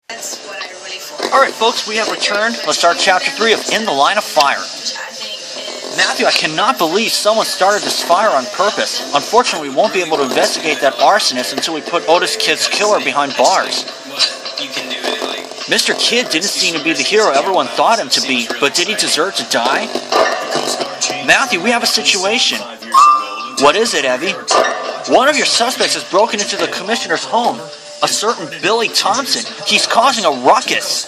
That's what I really feel. Alright folks, we have returned. Let's start chapter 3 of In the Line of Fire. Matthew, I cannot believe someone started this fire on purpose. Unfortunately, we won't be able to investigate that arsonist until we put Otis Kidd's killer behind bars. Mr. Kidd didn't seem to be the hero everyone thought him to be, but did he deserve to die? Matthew, we have a situation. What is it, Evie? One of your suspects has broken into the commissioner's home. A certain Billy Thompson. He's causing a ruckus.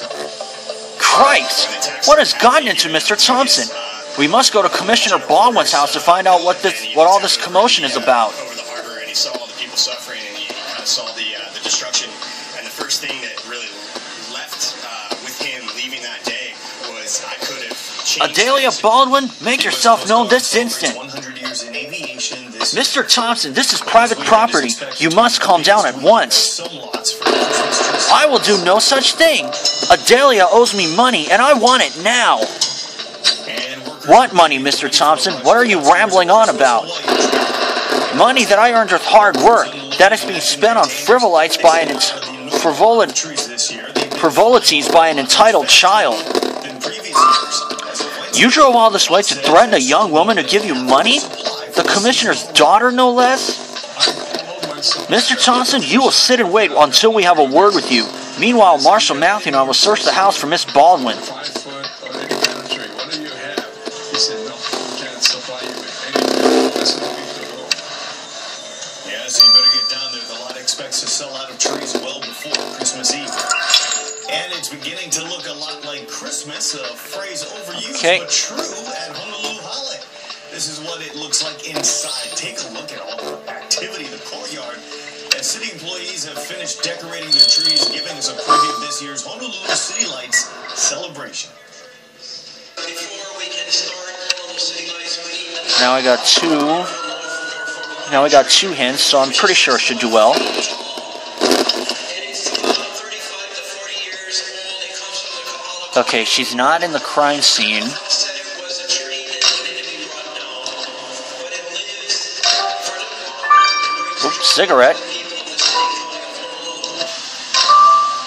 Christ! What has gotten into Mr. Thompson? We must go to Commissioner Baldwin's house to find out what all this commotion is about. Over the harbor, and he saw all the people suffering, and he kind of saw the destruction. And the first thing that really left with him leaving that day was, I could have changed. Adelia Baldwin, make yourself known this instant. 100 years in aviation. Mr. Thompson, this is private property. You must calm down at once. I will do no such thing. Adelia owes me money, and I want it now. What money, Mr. Thompson? What are you rambling on about? Money that I earned with hard work. That is being spent on frivolities by an entitled child. You drove all this way to threaten a young woman to give you money? The commissioner's daughter, no less? Mr. Thompson, you will sit and wait until we have a word with you. Meanwhile, Marshal Matthew and I will search the house for Miss Baldwin. So you better get down there. The lot expects to sell out of trees well before Christmas Eve. And it's beginning to look a lot like Christmas, a phrase overused but true at Honolulu Hale. This is what it looks like inside. Take a look at all the activity in the courtyard. As city employees have finished decorating their trees, giving us a preview of this year's Honolulu City Lights celebration. Now I got two hints, so I'm pretty sure it should do well. Okay, she's not in the crime scene. Oops, cigarette.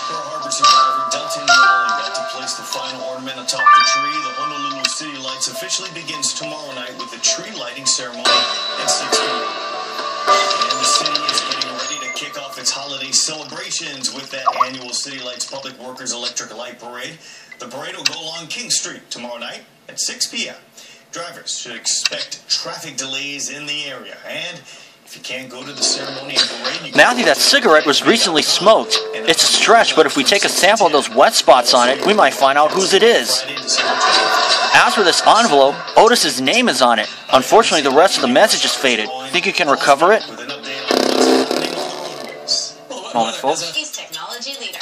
Pearl Harbor survivor Delton Rowling got to place the final ornament atop the tree. The Honolulu City Lights officially begins tomorrow night with the tree lighting ceremony at 6 p.m. And the city is getting ready to kick off its holiday celebrations with that annual City Lights Public Workers Electric Light Parade. The parade will go along King Street tomorrow night at 6 p.m. Drivers should expect traffic delays in the area. And if you can't go to the ceremony and parade, Matthew, that cigarette was recently smoked. It's a stretch, but if we take a sample of those wet spots on it, we might find out whose it is. As for this envelope, Otis's name is on it. Unfortunately, the rest of the message is faded. Think you can recover it? Moment, folks. He's technology leader.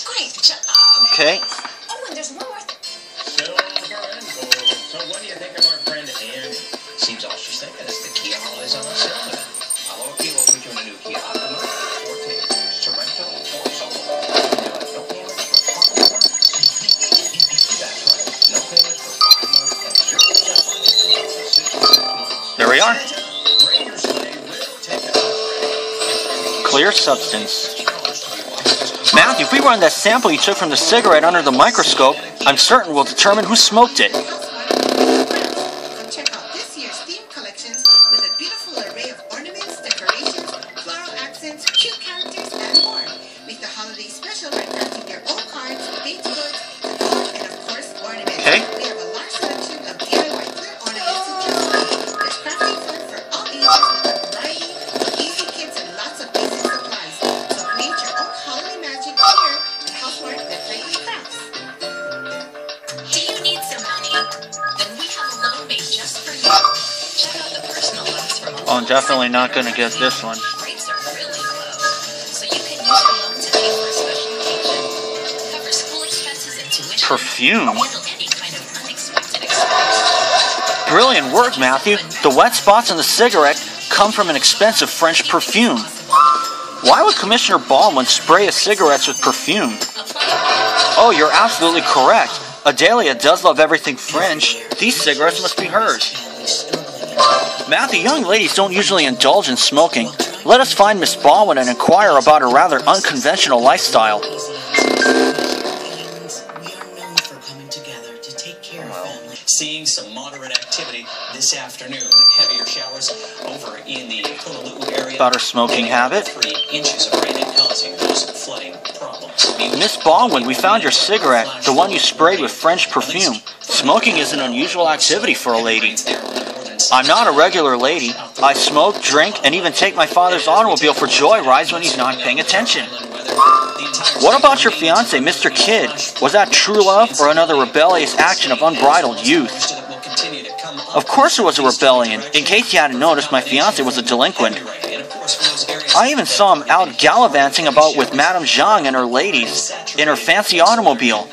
Great job. Okay. Oh, and there's one more. So what do you think of our friend Annie? Seems all she's thinking is the Kia holidays on the sale today. Hello, Kia will put you in a new Kia Optima, 14, Sorrento, or Solo. And you'll have no payments for 5 months. That's right, no payments for 5 months and 0% financing for 6 months. There we are. Bring your sleigh, we'll take it out. Clear substance. Matthew, if we run that sample you took from the cigarette under the microscope, I'm certain we'll determine who smoked it. Come check out this year's theme collections with a beautiful array of ornaments, decorations, floral accents, cute characters, and more. Make the holiday special by crafting your own cards, baked goods, decor, and of course, ornaments. Okay. We have a large selection of DIY clear ornaments to choose from. There's crafting fun for all ages with a variety of easy kits and lots of basic supplies. So create your own holiday magic here at Housemark Decorating Crafts. Do you need some money? Then we have a loan made just for you. Check out the personal loans from Oh, I'm definitely not going to get this one. Rates are really low, so you can use the loan to pay for a special occasion, cover school expenses and tuition, Perfume? handle any kind of unexpected expense. Brilliant work, Matthew. The wet spots on the cigarette come from an expensive French perfume. Why would Commissioner Baldwin spray his cigarettes with perfume? Oh, you're absolutely correct. Adelia does love everything French. These cigarettes must be hers. Matthew, young ladies don't usually indulge in smoking. Let us find Miss Baldwin and inquire about her rather unconventional lifestyle. We are known for coming together to take care of family. Seeing some moderate activity this afternoon. Heavier showers over in the Honolulu area. About her smoking habit. 3 inches of rain and causing those flooding problems. Miss Baldwin, we found your cigarette, the one you sprayed with French perfume. Smoking is an unusual activity for a lady. I'm not a regular lady. I smoke, drink, and even take my father's automobile for joyrides when he's not paying attention. What about your fiancé, Mr. Kidd? Was that true love or another rebellious action of unbridled youth? Of course it was a rebellion. In case you hadn't noticed, my fiancé was a delinquent. I even saw him out gallivanting about with Madame Zhang and her ladies in her fancy automobile.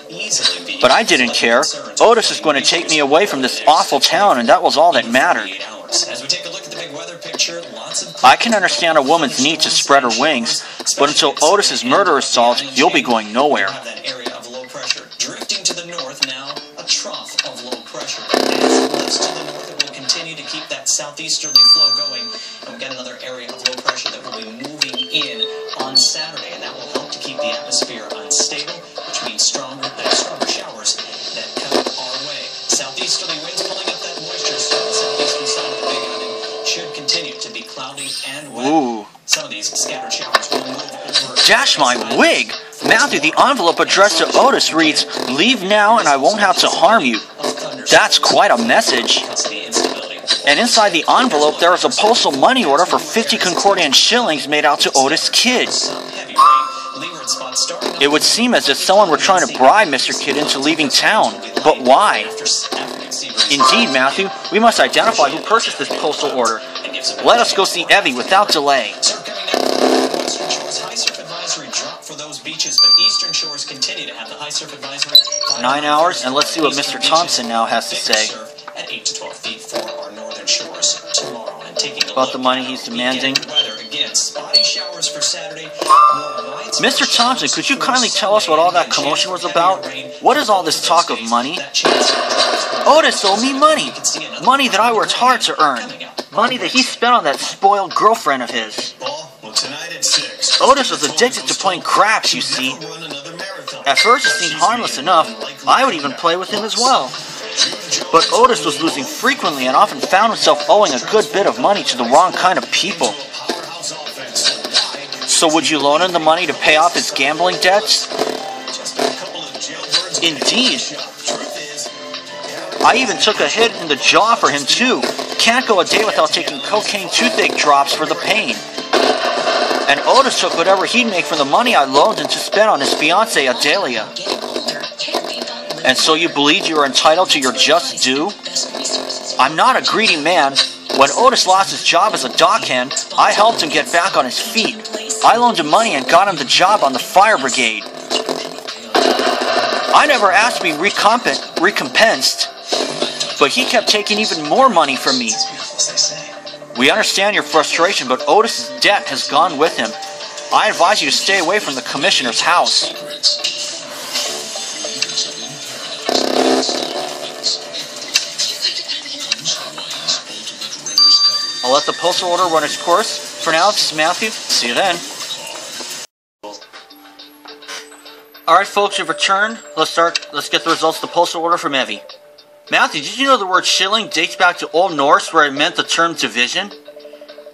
But I didn't care. Otis is going to take me away from this awful town, and that was all that mattered. I can understand a woman's need to spread her wings, but until Otis's murder is solved, you'll be going nowhere. Drifting to the north now, a trough of low pressure. As it lifts to the north, it will continue to keep that southeasterly flow going. And we've got another area of low pressure that will be moving in on Saturday, and that will help to keep the atmosphere unstable, which means stronger showers that come our way. Southeasterly winds pulling up that moisture, so the southeastern side of the Big Island should continue to be cloudy and wet. Ooh. Some of these scattered showers will move over. Dash my wig! Matthew, the envelope addressed to Otis reads, "Leave now and I won't have to harm you." That's quite a message. And inside the envelope there is a postal money order for 50 Concordian shillings made out to Otis Kidd. It would seem as if someone were trying to bribe Mr. Kidd into leaving town. But why? Indeed, Matthew, we must identify who purchased this postal order. Let us go see Evie without delay. Western Shores high surf advisory dropped for those beaches, but Eastern Shores continue to have the high surf advisory. 9 hours, and let's see what Mr. Thompson now has to say. At 8 to 12 feet for our northern shores tomorrow. And taking a About the look money at he's our demanding. weekend weather again, spotty showers for Saturday. Mr. Thompson, could you kindly tell us what all that commotion was about? What is all this talk of money? Otis owed me money. Money that I worked hard to earn. Money that he spent on that spoiled girlfriend of his. Well, tonight at 6. Otis was addicted to playing craps, you see. At first it seemed harmless enough. I would even play with him as well. But Otis was losing frequently and often found himself owing a good bit of money to the wrong kind of people. So would you loan him the money to pay off his gambling debts? Indeed. I even took a hit in the jaw for him too. Can't go a day without taking cocaine toothache drops for the pain. And Otis took whatever he'd make from the money I loaned him to spend on his fiancée Adelia. And so you believe you are entitled to your just due? I'm not a greedy man. When Otis lost his job as a dockhand, I helped him get back on his feet. I loaned him money and got him the job on the fire brigade. I never asked to be recompensed, but he kept taking even more money from me. We understand your frustration, but Otis's debt has gone with him. I advise you to stay away from the commissioner's house. I'll let the postal order run its course. For now, this is Matthew. See you then. Alright folks, we've returned. Let's get the results of the postal order from Evie. Matthew, did you know the word shilling dates back to Old Norse where it meant the term division?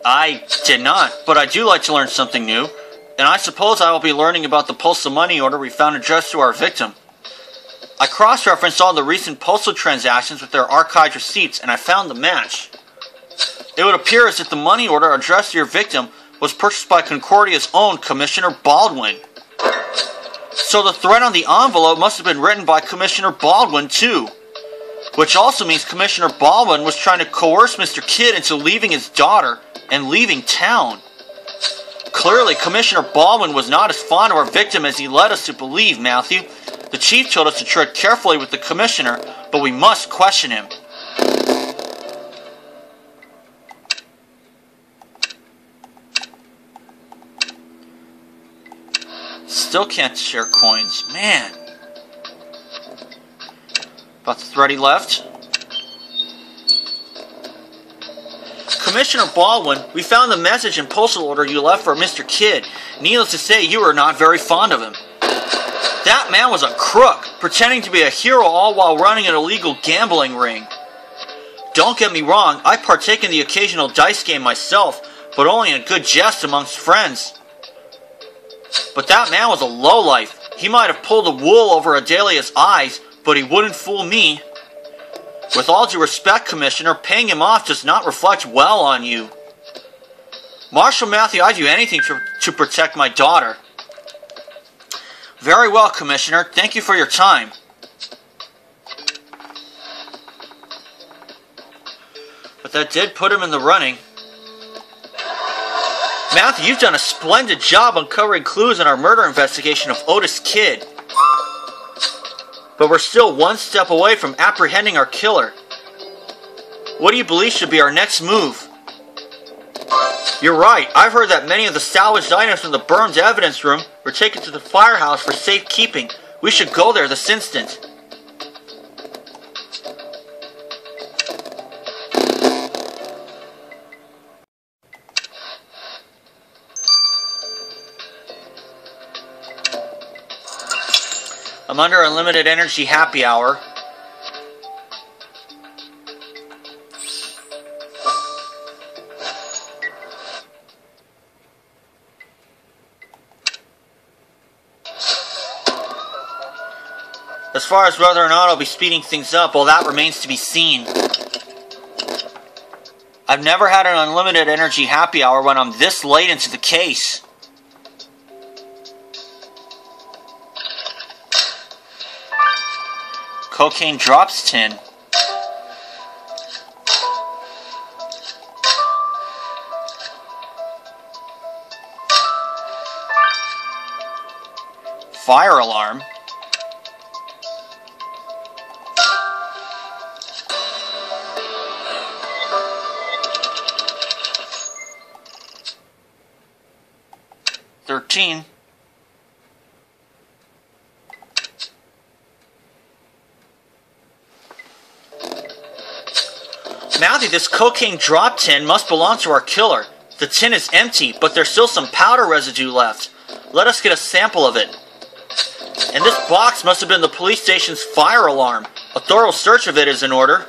I did not, but I do like to learn something new. And I suppose I will be learning about the postal money order we found addressed to our victim. I cross-referenced all the recent postal transactions with their archived receipts and I found the match. It would appear as if the money order addressed to your victim was purchased by Concordia's own Commissioner Baldwin. So the threat on the envelope must have been written by Commissioner Baldwin too. Which also means Commissioner Baldwin was trying to coerce Mr. Kidd into leaving his daughter and leaving town. Clearly, Commissioner Baldwin was not as fond of our victim as he led us to believe, Matthew. The chief told us to tread carefully with the commissioner, but we must question him. Still can't share coins. Man. About the thread he left. Commissioner Baldwin, we found the message and postal order you left for Mr. Kidd. Needless to say, you were not very fond of him. That man was a crook, pretending to be a hero all while running an illegal gambling ring. Don't get me wrong, I partake in the occasional dice game myself, but only in good jest amongst friends. But that man was a lowlife. He might have pulled the wool over Adelia's eyes, but he wouldn't fool me. With all due respect, Commissioner, paying him off does not reflect well on you. Marshal Matthew, I'd do anything to protect my daughter. Very well, Commissioner. Thank you for your time. But that did put him in the running. Matthew, you've done a splendid job uncovering clues in our murder investigation of Otis Kidd. But we're still one step away from apprehending our killer. What do you believe should be our next move? You're right. I've heard that many of the salvaged items from the burned evidence room were taken to the firehouse for safekeeping. We should go there this instant. I'm under unlimited energy happy hour. As far as whether or not I'll be speeding things up, well, that remains to be seen. I've never had an unlimited energy happy hour when I'm this late into the case. Cocaine drops tin. Fire alarm. Matthew, this cocaine drop tin must belong to our killer. The tin is empty, but there's still some powder residue left. Let us get a sample of it. And this box must have been the police station's fire alarm. A thorough search of it is in order.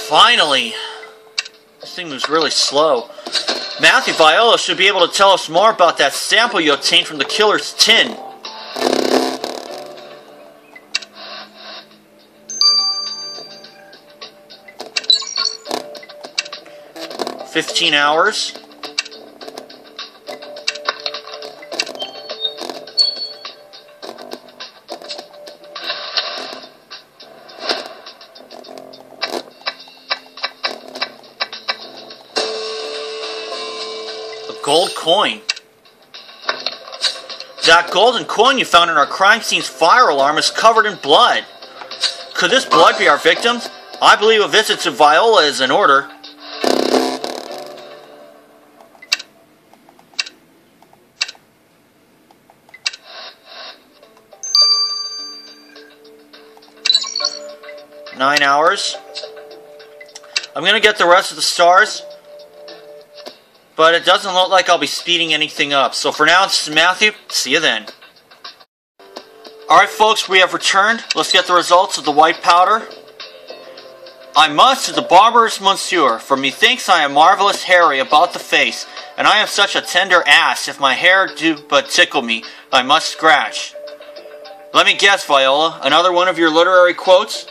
Finally! This thing moves really slow. Matthew, Viola should be able to tell us more about that sample you obtained from the killer's tin. "15 hours. Gold coin. That golden coin you found in our crime scene's fire alarm is covered in blood. Could this blood be our victim's? I believe a visit to Viola is in order. "9 hours. I'm going to get the rest of the stars. But it doesn't look like I'll be speeding anything up. So for now, this is Matthew. See you then." Alright folks, we have returned. Let's get the results of the white powder. "I must to the barber's monsieur, for methinks I am marvellous hairy about the face, and I am such a tender ass, if my hair do but tickle me, I must scratch." Let me guess, Viola, another one of your literary quotes?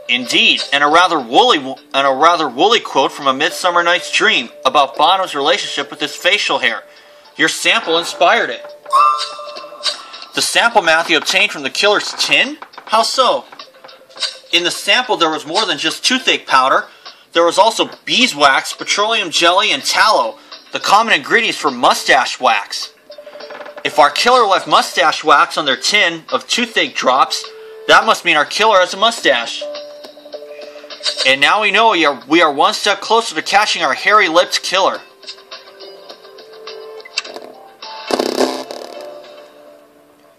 Indeed, and a rather woolly quote from A Midsummer Night's Dream about Bono's relationship with his facial hair. Your sample inspired it. The sample Matthew obtained from the killer's tin? How so? In the sample there was more than just toothache powder. There was also beeswax, petroleum jelly, and tallow, the common ingredients for mustache wax. If our killer left mustache wax on their tin of toothache drops, that must mean our killer has a mustache. And now we know we are one step closer to catching our hairy-lipped killer.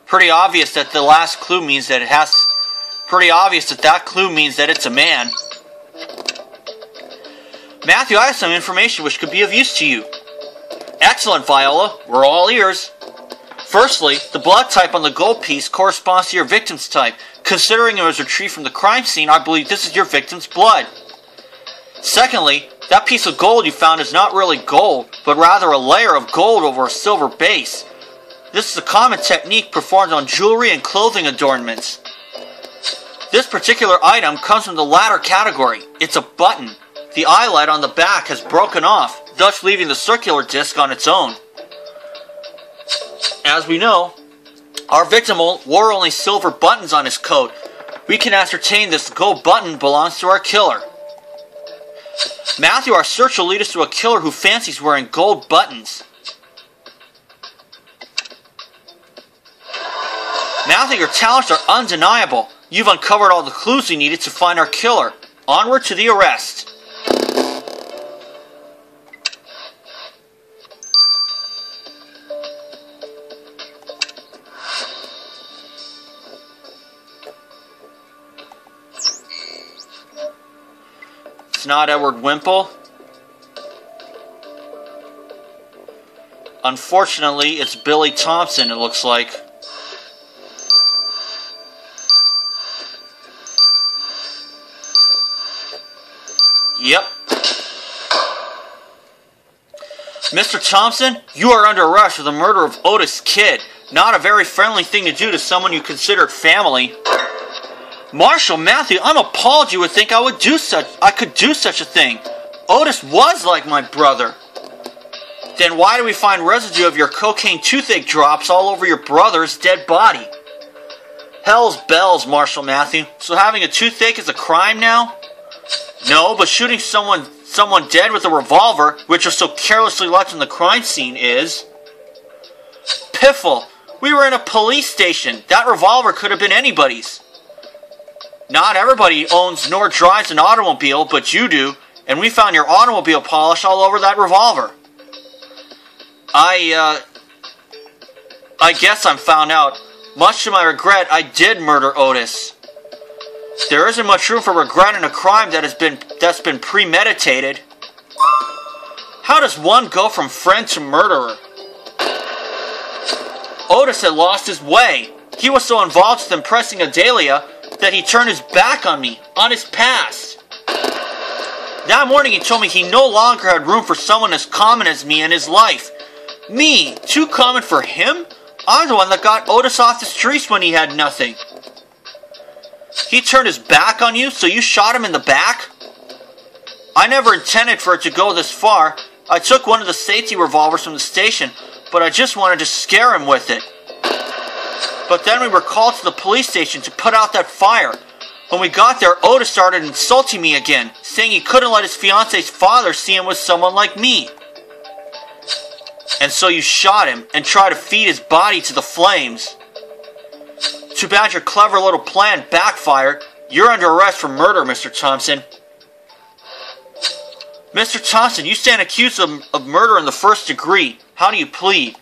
Pretty obvious that the last clue means that that clue means that it's a man. Matthew, I have some information which could be of use to you. Excellent, Viola. We're all ears. Firstly, the blood type on the gold piece corresponds to your victim's type. Considering it was retrieved from the crime scene, I believe this is your victim's blood. Secondly, that piece of gold you found is not really gold, but rather a layer of gold over a silver base. This is a common technique performed on jewelry and clothing adornments. This particular item comes from the latter category. It's a button. The eyelet on the back has broken off, thus leaving the circular disc on its own. As we know, our victim wore only silver buttons on his coat. We can ascertain this gold button belongs to our killer. Matthew, our search will lead us to a killer who fancies wearing gold buttons. Matthew, your talents are undeniable. You've uncovered all the clues we needed to find our killer. Onward to the arrest. It's not Edward Wimple. Unfortunately, it's Billy Thompson, it looks like. Yep. Mr. Thompson, you are under arrest for the murder of Otis Kidd. Not a very friendly thing to do to someone you considered family. Marshal, Matthew, I'm appalled you would think I could do such a thing. Otis was like my brother. Then why do we find residue of your cocaine toothache drops all over your brother's dead body? Hell's bells, Marshal Matthew. So having a toothache is a crime now? No, but shooting someone dead with a revolver, which was so carelessly left in the crime scene, is. Piffle, we were in a police station. That revolver could have been anybody's. Not everybody owns nor drives an automobile, but you do, and we found your automobile polish all over that revolver. I guess I'm found out. Much to my regret, I did murder Otis. There isn't much room for regret in a crime that's been premeditated. How does one go from friend to murderer? Otis had lost his way. He was so involved with impressing Adelia that he turned his back on me, on his past. That morning he told me he no longer had room for someone as common as me in his life. Me, too common for him? I'm the one that got Otis off the streets when he had nothing. He turned his back on you, so you shot him in the back? I never intended for it to go this far. I took one of the safety revolvers from the station, but I just wanted to scare him with it. But then we were called to the police station to put out that fire. When we got there, Otis started insulting me again, saying he couldn't let his fiance's father see him with someone like me. And so you shot him and tried to feed his body to the flames. Too bad your clever little plan backfired. You're under arrest for murder, Mr. Thompson. Mr. Thompson, you stand accused of murder in the first degree. How do you plead?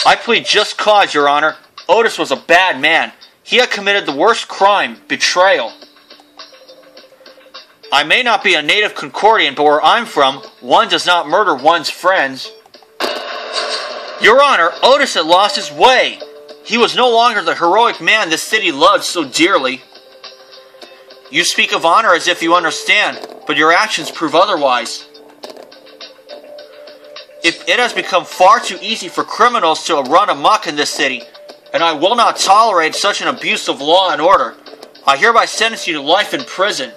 I plead just cause, Your Honor. Otis was a bad man. He had committed the worst crime, betrayal. I may not be a native Concordian, but where I'm from, one does not murder one's friends. Your Honor, Otis had lost his way. He was no longer the heroic man this city loved so dearly. You speak of honor as if you understand, but your actions prove otherwise. It has become far too easy for criminals to run amok in this city, and I will not tolerate such an abuse of law and order. I hereby sentence you to life in prison.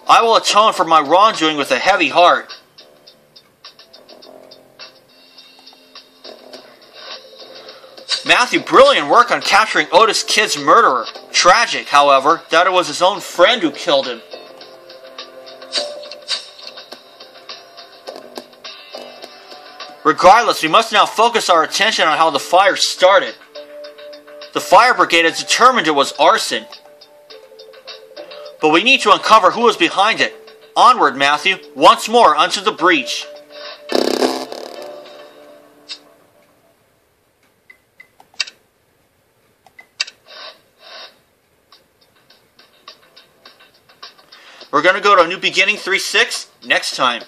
I will atone for my wrongdoing with a heavy heart. Matthew, brilliant work on capturing Otis Kidd's murderer. Tragic, however, that it was his own friend who killed him. Regardless, we must now focus our attention on how the fire started. The fire brigade is determined it was arson. But we need to uncover who was behind it. Onward, Matthew, once more unto the breach. We're going to go to A New Beginning 3-6 next time.